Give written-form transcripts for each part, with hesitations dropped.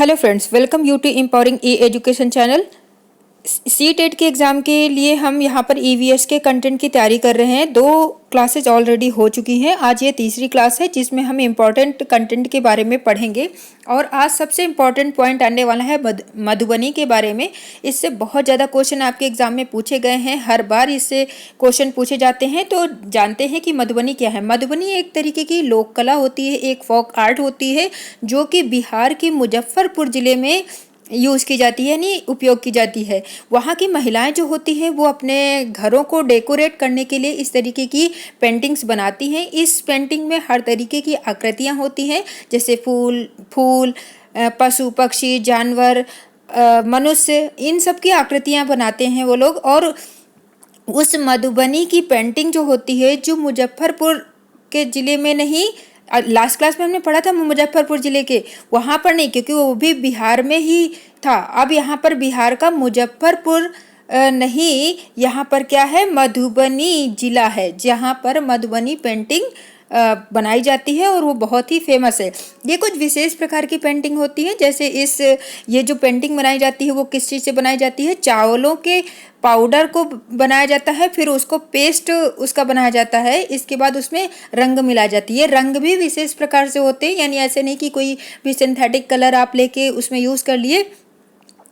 Hello friends, welcome you to empowering e education channel. CTET के exam के लिए हम यहाँ पर ईवीएस के कंटेंट की तैयारी कर रहे हैं। 2 क्लासेज ऑलरेडी हो चुकी हैं। आज ये तीसरी क्लास है जिसमें हम इम्पॉर्टेंट कंटेंट के बारे में पढ़ेंगे। और आज सबसे इम्पॉर्टेंट पॉइंट आने वाला है मधुबनी के बारे में। इससे बहुत ज़्यादा क्वेश्चन आपके एग्ज़ाम में पूछे गए हैं, हर बार इससे क्वेश्चन पूछे जाते हैं। तो जानते हैं कि मधुबनी क्या है। मधुबनी एक तरीके की लोक कला होती है, एक फोक आर्ट होती है जो कि बिहार के मुजफ्फरपुर ज़िले में यूज़ की जाती है, यानी उपयोग की जाती है। वहाँ की महिलाएं जो होती हैं वो अपने घरों को डेकोरेट करने के लिए इस तरीके की पेंटिंग्स बनाती हैं। इस पेंटिंग में हर तरीके की आकृतियाँ होती हैं, जैसे फूल, पशु पक्षी, जानवर, मनुष्य, इन सब की आकृतियाँ बनाते हैं वो लोग। और उस मधुबनी की पेंटिंग जो होती है, जो मुजफ्फरपुर के ज़िले में नहीं, लास्ट क्लास में हमने पढ़ा था मुजफ्फरपुर ज़िले के, वहाँ पर नहीं, क्योंकि वो भी बिहार में ही था। अब यहाँ पर बिहार का मुजफ्फरपुर नहीं, यहाँ पर क्या है, मधुबनी ज़िला है जहाँ पर मधुबनी पेंटिंग बनाई जाती है और वो बहुत ही फेमस है। ये कुछ विशेष प्रकार की पेंटिंग होती है। जैसे ये जो पेंटिंग बनाई जाती है वो किस चीज़ से बनाई जाती है, चावलों के पाउडर को बनाया जाता है, फिर उसको पेस्ट उसका बनाया जाता है, इसके बाद उसमें रंग मिला जाती है। रंग भी विशेष प्रकार से होते हैं, यानी ऐसे नहीं कि कोई भी सिंथेटिक कलर आप लेके उसमें यूज़ कर लिए।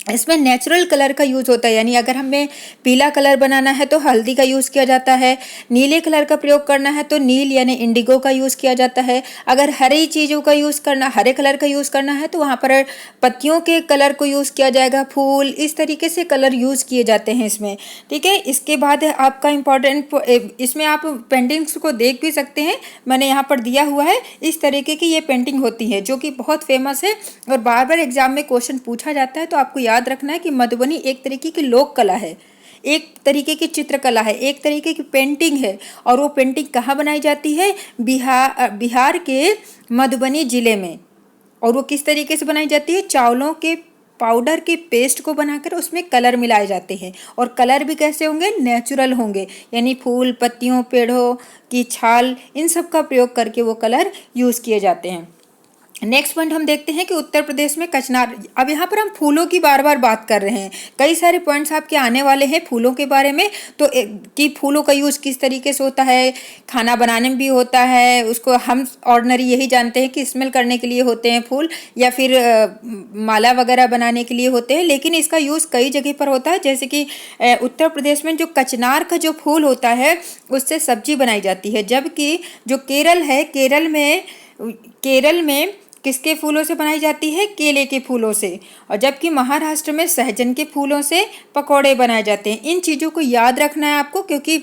इसमें नेचुरल कलर का यूज़ होता है, यानी अगर हमें पीला कलर बनाना है तो हल्दी का यूज़ किया जाता है, नीले कलर का प्रयोग करना है तो नील यानी इंडिगो का यूज़ किया जाता है, अगर हरी चीज़ों का यूज़ करना, हरे कलर का यूज़ करना है तो वहाँ पर पत्तियों के कलर को यूज़ किया जाएगा, फूल, इस तरीके से कलर यूज़ किए जाते हैं इसमें। ठीक है, इसके बाद आपका इम्पॉर्टेंट, इसमें आप पेंटिंग्स को देख भी सकते हैं, मैंने यहाँ पर दिया हुआ है। इस तरीके की ये पेंटिंग होती है जो कि बहुत फेमस है और बार बार एग्जाम में क्वेश्चन पूछा जाता है। तो आपको याद रखना है कि मधुबनी एक तरीके की लोक कला है, एक तरीके की चित्रकला है, एक तरीके की पेंटिंग है। और वो पेंटिंग कहाँ बनाई जाती है, बिहार के मधुबनी जिले में। और वो किस तरीके से बनाई जाती है, चावलों के पाउडर के पेस्ट को बनाकर उसमें कलर मिलाए जाते हैं। और कलर भी कैसे होंगे, नेचुरल होंगे, यानी फूल, पत्तियों, पेड़ों की छाल, इन सब का प्रयोग करके वो कलर यूज़ किए जाते हैं। नेक्स्ट पॉइंट हम देखते हैं कि उत्तर प्रदेश में कचनार। अब यहाँ पर हम फूलों की बार बार बात कर रहे हैं, कई सारे पॉइंट्स आपके आने वाले हैं फूलों के बारे में। तो कि फूलों का यूज़ किस तरीके से होता है, खाना बनाने में भी होता है, उसको हम ऑर्डिनरी यही जानते हैं कि स्मेल करने के लिए होते हैं फूल, या फिर माला वगैरह बनाने के लिए होते हैं, लेकिन इसका यूज़ कई जगह पर होता है। जैसे कि उत्तर प्रदेश में जो कचनार का जो फूल होता है उससे सब्जी बनाई जाती है। जबकि जो केरल है, केरल में किसके फूलों से बनाई जाती है, केले के फूलों से। और जबकि महाराष्ट्र में सहजन के फूलों से पकौड़े बनाए जाते हैं। इन चीज़ों को याद रखना है आपको, क्योंकि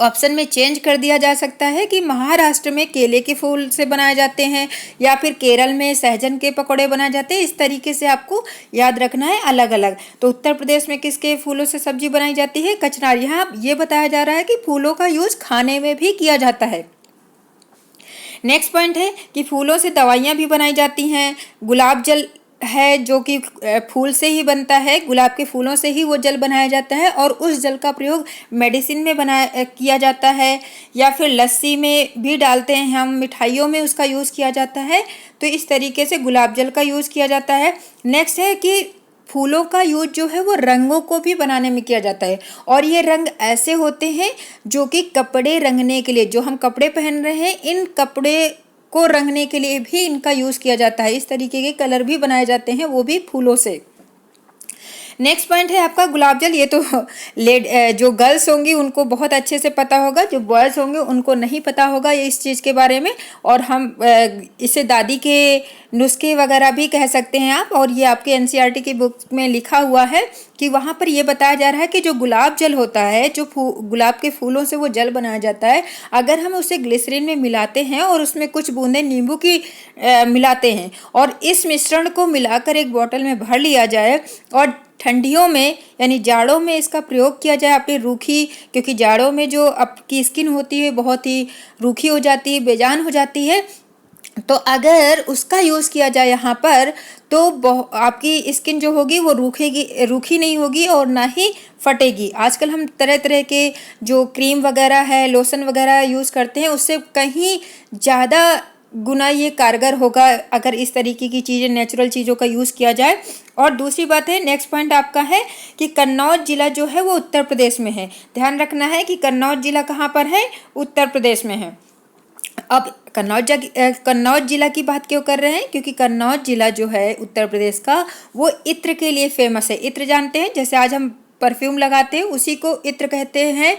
ऑप्शन में चेंज कर दिया जा सकता है कि महाराष्ट्र में केले के फूल से बनाए जाते हैं या फिर केरल में सहजन के पकौड़े बनाए जाते हैं। इस तरीके से आपको याद रखना है अलग अलग। तो उत्तर प्रदेश में किसके फूलों से सब्जी बनाई जाती है, कचनार। यहाँ ये बताया जा रहा है कि फूलों का यूज़ खाने में भी किया जाता है। नेक्स्ट पॉइंट है कि फूलों से दवाइयाँ भी बनाई जाती हैं। गुलाब जल है जो कि फूल से ही बनता है, गुलाब के फूलों से ही वो जल बनाया जाता है और उस जल का प्रयोग मेडिसिन में किया जाता है, या फिर लस्सी में भी डालते हैं हम, मिठाइयों में उसका यूज़ किया जाता है। तो इस तरीके से गुलाब जल का यूज़ किया जाता है। नेक्स्ट है कि फूलों का यूज जो है वो रंगों को भी बनाने में किया जाता है। और ये रंग ऐसे होते हैं जो कि कपड़े रंगने के लिए, जो हम कपड़े पहन रहे हैं, इन कपड़े को रंगने के लिए भी इनका यूज़ किया जाता है। इस तरीके के कलर भी बनाए जाते हैं, वो भी फूलों से। नेक्स्ट पॉइंट है आपका गुलाब जल। ये तो जो गर्ल्स होंगी उनको बहुत अच्छे से पता होगा, जो बॉयज़ होंगे उनको नहीं पता होगा ये इस चीज़ के बारे में। और हम इसे दादी के नुस्खे वगैरह भी कह सकते हैं आप। और ये आपके एनसीईआरटी की बुक में लिखा हुआ है कि वहाँ पर ये बताया जा रहा है कि जो गुलाब जल होता है, जो गुलाब के फूलों से वो जल बनाया जाता है, अगर हम उसे ग्लिसरीन में मिलाते हैं और उसमें कुछ बूंदें नींबू की मिलाते हैं और इस मिश्रण को मिलाकर एक बोतल में भर लिया जाए और ठंडियों में यानी जाड़ों में इसका प्रयोग किया जाए अपनी रूखी, क्योंकि जाड़ों में जो आपकी स्किन होती है बहुत ही रूखी हो जाती है, बेजान हो जाती है, तो अगर उसका यूज़ किया जाए यहाँ पर तो आपकी स्किन जो होगी वो रूखी नहीं होगी और ना ही फटेगी। आजकल हम तरह तरह के जो क्रीम वगैरह है, लोशन वगैरह यूज़ करते हैं, उससे कहीं ज़्यादा गुना ये कारगर होगा अगर इस तरीके की चीज़ें, नेचुरल चीज़ों का यूज़ किया जाए। और दूसरी बात है, नेक्स्ट पॉइंट आपका है कि कन्नौज जिला जो है वो उत्तर प्रदेश में है। ध्यान रखना है कि कन्नौज जिला कहाँ पर है, उत्तर प्रदेश में है। अब कन्नौज जिला की बात क्यों कर रहे हैं, क्योंकि कन्नौज जिला जो है उत्तर प्रदेश का वो इत्र के लिए फेमस है। इत्र जानते हैं, जैसे आज हम परफ्यूम लगाते हैं उसी को इत्र कहते हैं।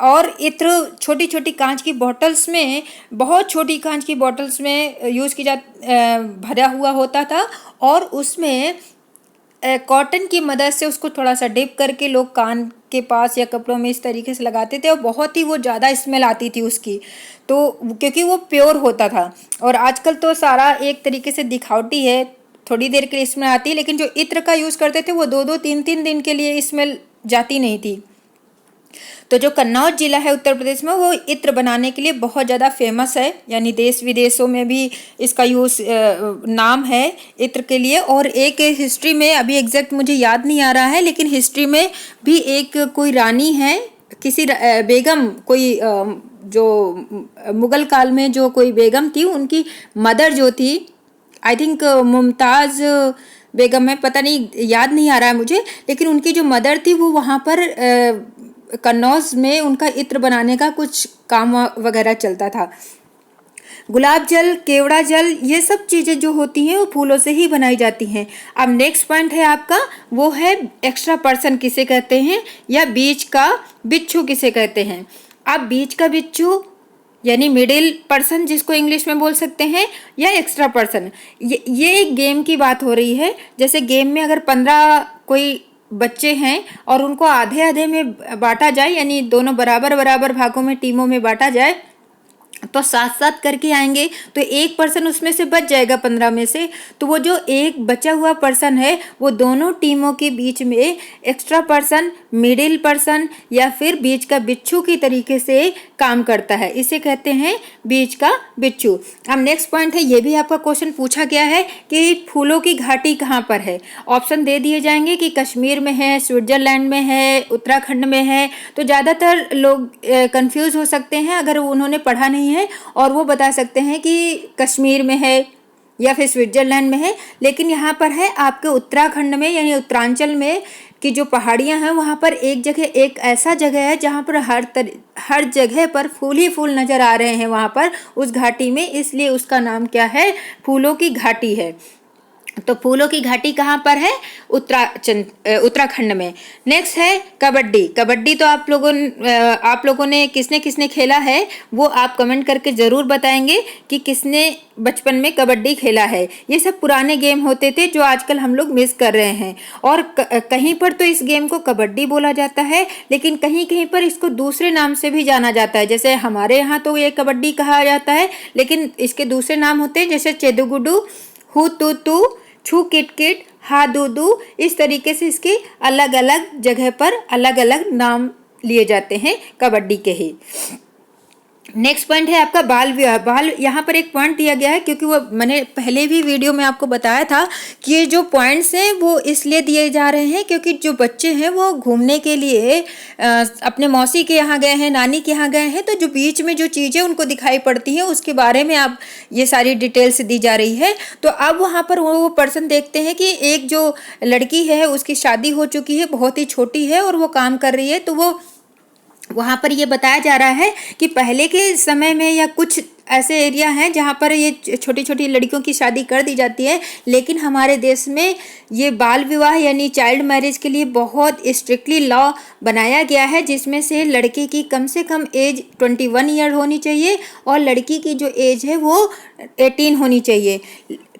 और इत्र छोटी छोटी कांच की बॉटल्स में, बहुत छोटी कांच की बॉटल्स में यूज़ की भरा हुआ होता था और उसमें कॉटन की मदद से उसको थोड़ा सा डिप करके लोग कान के पास या कपड़ों में इस तरीके से लगाते थे और बहुत ही वो ज़्यादा स्मेल आती थी उसकी, तो क्योंकि वो प्योर होता था। और आजकल तो सारा एक तरीके से दिखावटी है, थोड़ी देर के लिए स्मेल आती है, लेकिन जो इत्र का यूज़ करते थे वो 2-2 3-3 दिन के लिए स्मेल जाती नहीं थी। तो जो कन्नौज जिला है उत्तर प्रदेश में वो इत्र बनाने के लिए बहुत ज़्यादा फेमस है, यानी देश विदेशों में भी इसका यूज़ नाम है इत्र के लिए। और एक हिस्ट्री में, अभी एग्जैक्ट मुझे याद नहीं आ रहा है, लेकिन हिस्ट्री में भी एक कोई रानी है, किसी बेगम, कोई जो मुग़ल काल में जो कोई बेगम थी, उनकी मदर जो थी, आई थिंक मुमताज़ बेगम है, पता नहीं, याद नहीं आ रहा है मुझे, लेकिन उनकी जो मदर थी वो वहाँ पर कन्नौज में उनका इत्र बनाने का कुछ काम वगैरह चलता था। गुलाब जल, केवड़ा जल, ये सब चीज़ें जो होती हैं वो फूलों से ही बनाई जाती हैं। अब नेक्स्ट पॉइंट है आपका, वो है एक्स्ट्रा पर्सन किसे कहते हैं, या बीच का बिच्छू किसे कहते हैं। अब बीच का बिच्छू यानी मिडिल पर्सन जिसको इंग्लिश में बोल सकते हैं, या एक्स्ट्रा पर्सन, ये एक गेम की बात हो रही है। जैसे गेम में अगर 15 कोई बच्चे हैं और उनको आधे आधे में बांटा जाए, यानी दोनों बराबर बराबर भागों में, टीमों में बांटा जाए, तो साथ साथ करके आएंगे तो एक पर्सन उसमें से बच जाएगा 15 में से। तो वो जो एक बचा हुआ पर्सन है वो दोनों टीमों के बीच में एक्स्ट्रा पर्सन, मिडिल पर्सन या फिर बीच का बिच्छू की तरीके से काम करता है, इसे कहते हैं बीच का बिच्छू। अब नेक्स्ट पॉइंट है, ये भी आपका क्वेश्चन पूछा गया है कि फूलों की घाटी कहाँ पर है। ऑप्शन दे दिए जाएंगे कि कश्मीर में है, स्विट्जरलैंड में है, उत्तराखंड में है। तो ज़्यादातर लोग कंफ्यूज हो सकते हैं अगर उन्होंने पढ़ा नहीं है, और वो बता सकते हैं कि कश्मीर में है या फिर स्विट्जरलैंड में है। लेकिन यहाँ पर है आपके उत्तराखंड में, यानी उत्तरांचल में की जो पहाड़ियाँ हैं वहाँ पर एक जगह, एक ऐसा जगह है जहाँ पर हर जगह पर फूल ही फूल नज़र आ रहे हैं वहाँ पर उस घाटी में, इसलिए उसका नाम क्या है, फूलों की घाटी है। तो फूलों की घाटी कहाँ पर है, उत्तराखंड में। नेक्स्ट है कबड्डी। कबड्डी तो आप लोगों ने किसने किसने खेला है वो आप कमेंट करके ज़रूर बताएंगे कि किसने बचपन में कबड्डी खेला है। ये सब पुराने गेम होते थे जो आजकल हम लोग मिस कर रहे हैं। और कहीं पर तो इस गेम को कबड्डी बोला जाता है, लेकिन कहीं कहीं पर इसको दूसरे नाम से भी जाना जाता है। जैसे हमारे यहाँ तो ये कबड्डी कहा जाता है, लेकिन इसके दूसरे नाम होते हैं, जैसे चेदुगुडू, हु तू तू, छू किट किट, हा दू दू। इस तरीके से इसके अलग अलग जगह पर अलग अलग नाम लिए जाते हैं कबड्डी के ही। नेक्स्ट पॉइंट है आपका बाल विवाह। बाल, यहाँ पर एक पॉइंट दिया गया है क्योंकि वो मैंने पहले भी वीडियो में आपको बताया था कि ये जो पॉइंट्स हैं वो इसलिए दिए जा रहे हैं क्योंकि जो बच्चे हैं वो घूमने के लिए अपने मौसी के यहाँ गए हैं, नानी के यहाँ गए हैं, तो जो बीच में जो चीज़ें उनको दिखाई पड़ती हैं उसके बारे में आप ये सारी डिटेल्स दी जा रही है। तो अब वहाँ पर वो पर्सन देखते हैं कि एक जो लड़की है उसकी शादी हो चुकी है, बहुत ही छोटी है और वो काम कर रही है। तो वो वहाँ पर ये बताया जा रहा है कि पहले के समय में या कुछ ऐसे एरिया हैं जहाँ पर ये छोटी छोटी लड़कियों की शादी कर दी जाती है, लेकिन हमारे देश में ये बाल विवाह यानी चाइल्ड मैरिज के लिए बहुत स्ट्रिक्टली लॉ बनाया गया है, जिसमें से लड़के की कम से कम एज 21 ईयर होनी चाहिए और लड़की की जो एज है वो 18 होनी चाहिए।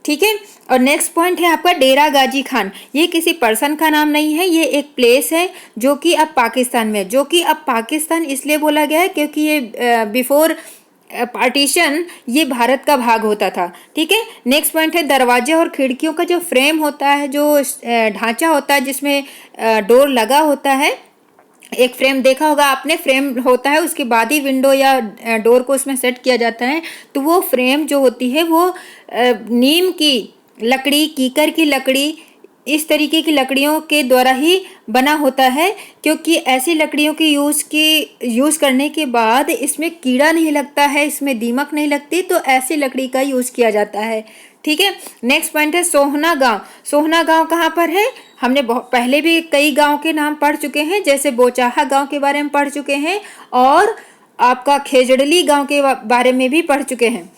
ठीक है। और नेक्स्ट पॉइंट है आपका डेरा गाजी खान। ये किसी पर्सन का नाम नहीं है, ये एक प्लेस है जो कि अब पाकिस्तान में, जो कि अब पाकिस्तान इसलिए बोला गया है क्योंकि ये बिफोर पार्टीशन ये भारत का भाग होता था। ठीक है। नेक्स्ट पॉइंट है दरवाजे और खिड़कियों का जो फ्रेम होता है, जो ढांचा होता है जिसमें डोर लगा होता है, एक फ्रेम देखा होगा आपने, फ्रेम होता है उसके बाद ही विंडो या डोर को उसमें सेट किया जाता है। तो वो फ्रेम जो होती है वो नीम की लकड़ी, कीकर की लकड़ी इस तरीके की लकड़ियों के द्वारा ही बना होता है, क्योंकि ऐसी लकड़ियों की यूज़ करने के बाद इसमें कीड़ा नहीं लगता है, इसमें दीमक नहीं लगती, तो ऐसी लकड़ी का यूज़ किया जाता है। ठीक है। नेक्स्ट पॉइंट है सोहना गांव। सोहना गांव कहाँ पर है? हमने बहुत पहले भी कई गांव के नाम पढ़ चुके हैं, जैसे बोचाहा गांव के बारे में पढ़ चुके हैं और आपका खेजड़ली गांव के बारे में भी पढ़ चुके हैं।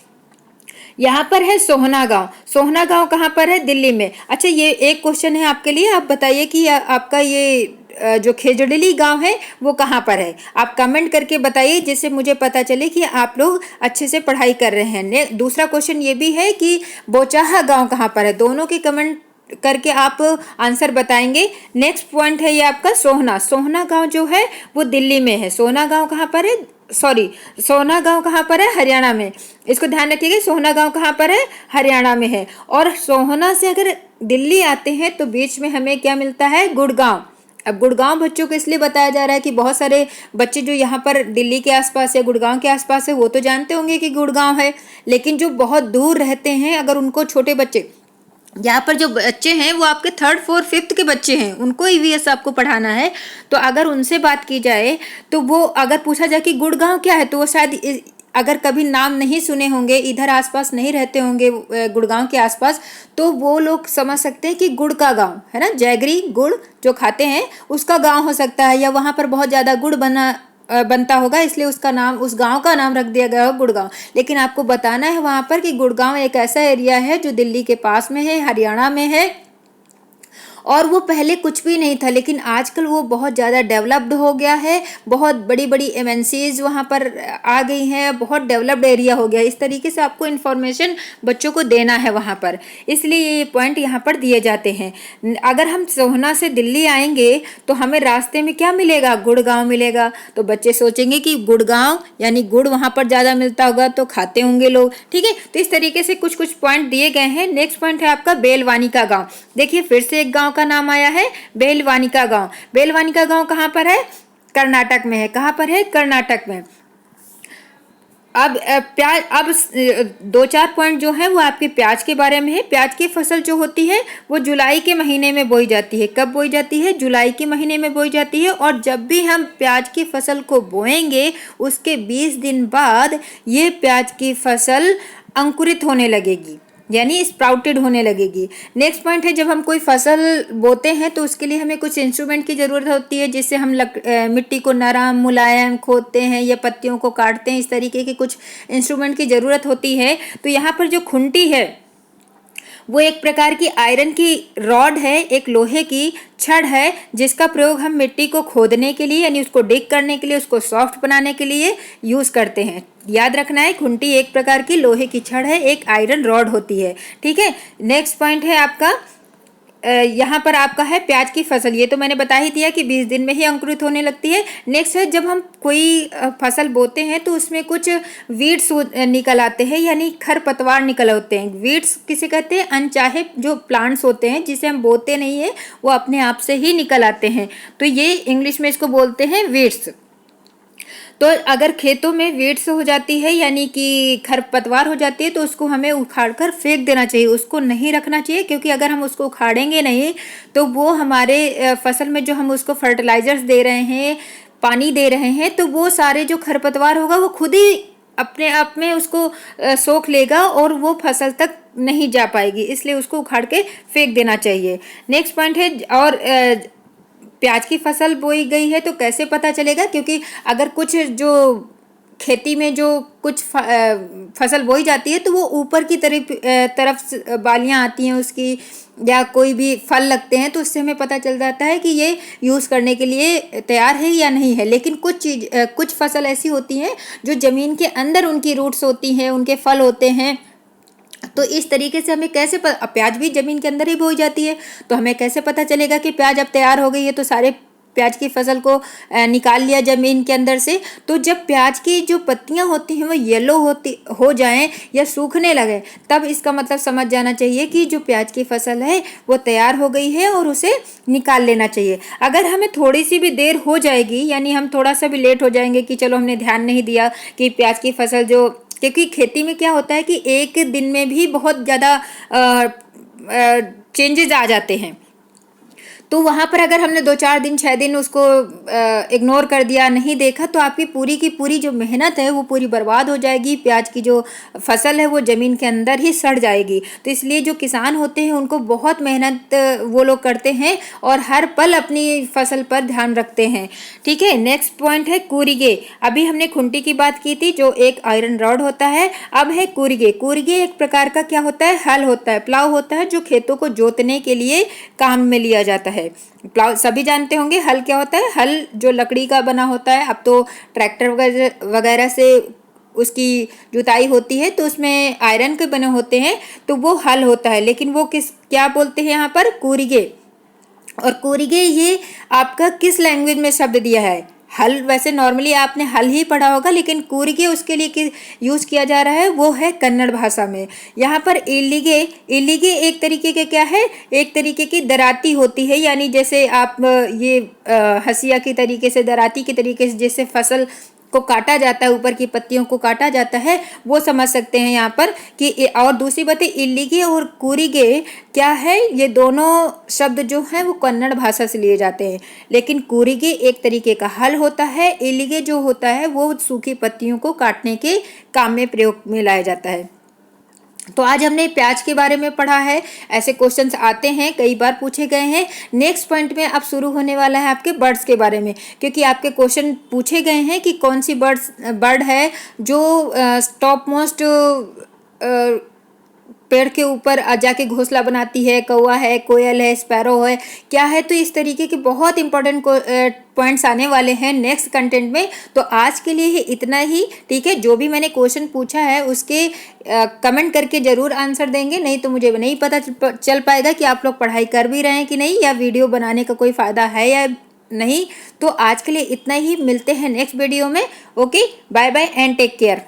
यहाँ पर है सोहना गांव। सोहना गांव कहाँ पर है? दिल्ली में। अच्छा, ये एक क्वेश्चन है आपके लिए, आप बताइए कि आपका ये जो खेजड़ली गांव है वो कहाँ पर है? आप कमेंट करके बताइए, जिससे मुझे पता चले कि आप लोग अच्छे से पढ़ाई कर रहे हैं। दूसरा क्वेश्चन ये भी है कि बोचाहा गांव कहाँ पर है? दोनों के कमेंट करके आप आंसर बताएंगे। नेक्स्ट पॉइंट है ये आपका सोहना। सोहना गांव जो है वो दिल्ली में है। सोहना गांव कहाँ पर है? सोहना गांव कहाँ पर है? हरियाणा में। इसको ध्यान रखिएगा, सोहना गांव कहाँ पर है? हरियाणा में है। और सोहना से अगर दिल्ली आते हैं तो बीच में हमें क्या मिलता है? गुड़गांव। अब गुड़गांव बच्चों को इसलिए बताया जा रहा है कि बहुत सारे बच्चे जो यहाँ पर दिल्ली के आसपास या गुड़गांव के आसपास है वो तो जानते होंगे कि गुड़गांव है, लेकिन जो बहुत दूर रहते हैं, अगर उनको छोटे बच्चे, यहाँ पर जो बच्चे हैं वो आपके 3rd 4th 5th के बच्चे हैं, उनको ईवीएस आपको पढ़ाना है, तो अगर उनसे बात की जाए तो वो अगर पूछा जाए कि गुड़गांव क्या है, तो वो शायद अगर कभी नाम नहीं सुने होंगे, इधर आसपास नहीं रहते होंगे गुड़गांव के आसपास, तो वो लोग समझ सकते हैं कि गुड़ का गांव है ना, जैगरी गुड़ जो खाते हैं उसका गांव हो सकता है, या वहाँ पर बहुत ज़्यादा गुड़ बनता होगा, इसलिए उसका नाम, उस गांव का नाम रख दिया गया हो गुड़गांव। लेकिन आपको बताना है वहाँ पर कि गुड़गांव एक ऐसा एरिया है जो दिल्ली के पास में है, हरियाणा में है, और वो पहले कुछ भी नहीं था, लेकिन आजकल वो बहुत ज़्यादा डेवलप्ड हो गया है। बहुत बड़ी बड़ी एमएनसीज वहाँ पर आ गई हैं, बहुत डेवलप्ड एरिया हो गया है। इस तरीके से आपको इन्फॉर्मेशन बच्चों को देना है वहाँ पर, इसलिए ये पॉइंट यहाँ पर दिए जाते हैं। अगर हम सोहना से दिल्ली आएंगे तो हमें रास्ते में क्या मिलेगा? गुड़गांव मिलेगा। तो बच्चे सोचेंगे कि गुड़गांव यानी गुड़ वहाँ पर ज़्यादा मिलता होगा, तो खाते होंगे लोग। ठीक है, तो इस तरीके से कुछ कुछ पॉइंट दिए गए हैं। नेक्स्ट पॉइंट है आपका बेलवानी का गाँव। देखिए फिर से एक गाँव का नाम आया है, बेलवानिका गांव। बेलवानिका गांव कहां पर है? कर्नाटक में है। कहां पर है? कर्नाटक में। अब प्याज, अब 2-4 पॉइंट जो है वो आपके प्याज के बारे में है। प्याज की फसल जो होती है वो जुलाई के महीने में बोई जाती है। कब बोई जाती है? जुलाई के महीने में बोई जाती है। और जब भी हम प्याज की फसल को बोएंगे उसके 20 दिन बाद ये प्याज की फसल अंकुरित होने लगेगी, यानी स्प्राउटेड होने लगेगी। नेक्स्ट पॉइंट है, जब हम कोई फसल बोते हैं तो उसके लिए हमें कुछ इंस्ट्रूमेंट की ज़रूरत होती है, जिससे हम मिट्टी को नरम मुलायम खोदते हैं या पत्तियों को काटते हैं। इस तरीके के कुछ इंस्ट्रूमेंट की ज़रूरत होती है। तो यहाँ पर जो खुंटी है वो एक प्रकार की आयरन की रॉड है, एक लोहे की छड़ है, जिसका प्रयोग हम मिट्टी को खोदने के लिए यानी उसको डिग करने के लिए, उसको सॉफ्ट बनाने के लिए यूज़ करते हैं। याद रखना है, खुंटी एक प्रकार की लोहे की छड़ है, एक आयरन रॉड होती है। ठीक है। नेक्स्ट पॉइंट है आपका, यहाँ पर आपका है प्याज की फसल। ये तो मैंने बता ही दिया कि 20 दिन में ही अंकुरित होने लगती है। नेक्स्ट है, जब हम कोई फसल बोते हैं तो उसमें कुछ वीड्स निकल आते हैं, यानी खरपतवार निकल होते हैं। वीड्स किसे कहते हैं? अनचाहे जो प्लांट्स होते हैं जिसे हम बोते नहीं है, वो अपने आप से ही निकल आते हैं, तो ये इंग्लिश में इसको बोलते हैं वीड्स। तो अगर खेतों में वीड्स हो जाती है यानी कि खरपतवार हो जाती है, तो उसको हमें उखाड़कर फेंक देना चाहिए, उसको नहीं रखना चाहिए, क्योंकि अगर हम उसको उखाड़ेंगे नहीं तो वो हमारे फसल में जो हम उसको फर्टिलाइजर्स दे रहे हैं, पानी दे रहे हैं, तो वो सारे जो खरपतवार होगा वो खुद ही अपने आप में उसको सोख लेगा और वो फसल तक नहीं जा पाएगी, इसलिए उसको उखाड़ के फेंक देना चाहिए। नेक्स्ट पॉइंट है, और प्याज की फसल बोई गई है तो कैसे पता चलेगा? क्योंकि अगर कुछ जो खेती में जो कुछ फसल बोई जाती है तो वो ऊपर की तरफ बालियां आती हैं उसकी, या कोई भी फल लगते हैं, तो उससे हमें पता चल जाता है कि ये यूज़ करने के लिए तैयार है या नहीं है। लेकिन कुछ फसल ऐसी होती हैं जो ज़मीन के अंदर उनकी रूट्स होती हैं, उनके फल होते हैं, तो इस तरीके से हमें कैसे प्याज भी जमीन के अंदर ही बोई जाती है, तो हमें कैसे पता चलेगा कि प्याज अब तैयार हो गई है? तो सारे प्याज की फसल को निकाल लिया जमीन के अंदर से, तो जब प्याज की जो पत्तियां होती हैं वो येलो हो जाएं या सूखने लगे, तब इसका मतलब समझ जाना चाहिए कि जो प्याज की फसल है वो तैयार हो गई है और उसे निकाल लेना चाहिए। अगर हमें थोड़ी सी भी देर हो जाएगी, यानी हम थोड़ा सा भी लेट हो जाएंगे कि चलो हमने ध्यान नहीं दिया कि प्याज की फसल जो, क्योंकि खेती में क्या होता है कि एक दिन में भी बहुत ज़्यादा चेंजेस आ जाते हैं, तो वहाँ पर अगर हमने 2-4 दिन 6 दिन उसको इग्नोर कर दिया, नहीं देखा, तो आपकी पूरी की पूरी जो मेहनत है वो पूरी बर्बाद हो जाएगी। प्याज की जो फसल है वो ज़मीन के अंदर ही सड़ जाएगी। तो इसलिए जो किसान होते हैं उनको बहुत मेहनत वो लोग करते हैं और हर पल अपनी फसल पर ध्यान रखते हैं। ठीक है, नेक्स्ट पॉइंट है कूरिगे। अभी हमने खुंटी की बात की थी जो एक आयरन रॉड होता है। अब है कूरिगे। कूरिगे एक प्रकार का क्या होता है, हल होता है, प्लाव होता है जो खेतों को जोतने के लिए काम में लिया जाता है। प्लाव सभी जानते होंगे। हल क्या होता है, हल जो लकड़ी का बना होता है। अब तो ट्रैक्टर वगैरह से उसकी जुताई होती है तो उसमें आयरन के बने होते हैं, तो वो हल होता है। लेकिन वो क्या बोलते हैं यहाँ पर, कूरिगे। और कूरिगे ये आपका किस लैंग्वेज में शब्द दिया है, हल। वैसे नॉर्मली आपने हल ही पढ़ा होगा, लेकिन कूरिगे उसके लिए यूज़ किया जा रहा है, वो है कन्नड़ भाषा में। यहाँ पर इल्लिगे। इल्लिगे एक तरीके के क्या है, एक तरीके की दराती होती है। यानी जैसे आप ये हसिया की तरीके से, दराती के तरीके से जैसे फसल को काटा जाता है, ऊपर की पत्तियों को काटा जाता है, वो समझ सकते हैं यहाँ पर कि। और दूसरी बात है, इल्लिगे और कूरिगे क्या है, ये दोनों शब्द जो हैं वो कन्नड़ भाषा से लिए जाते हैं। लेकिन कूरिगे एक तरीके का हल होता है, इल्लिगे जो होता है वो सूखी पत्तियों को काटने के काम में प्रयोग में लाया जाता है। तो आज हमने प्याज के बारे में पढ़ा है। ऐसे क्वेश्चंस आते हैं, कई बार पूछे गए हैं। नेक्स्ट पॉइंट में अब शुरू होने वाला है आपके बर्ड्स के बारे में, क्योंकि आपके क्वेश्चन पूछे गए हैं कि कौन सी बर्ड है जो टॉप मोस्ट पेड़ के ऊपर जाके घोंसला बनाती है। कौवा है, कोयल है, स्पैरो है, क्या है। तो इस तरीके के बहुत इंपॉर्टेंट पॉइंट्स आने वाले हैं नेक्स्ट कंटेंट में। तो आज के लिए इतना ही, ठीक है। जो भी मैंने क्वेश्चन पूछा है उसके कमेंट करके ज़रूर आंसर देंगे, नहीं तो मुझे नहीं पता चल पाएगा कि आप लोग पढ़ाई कर भी रहे हैं कि नहीं, या वीडियो बनाने का कोई फ़ायदा है या नहीं। तो आज के लिए इतना ही, मिलते हैं नेक्स्ट वीडियो में। Okay, bye bye and take care.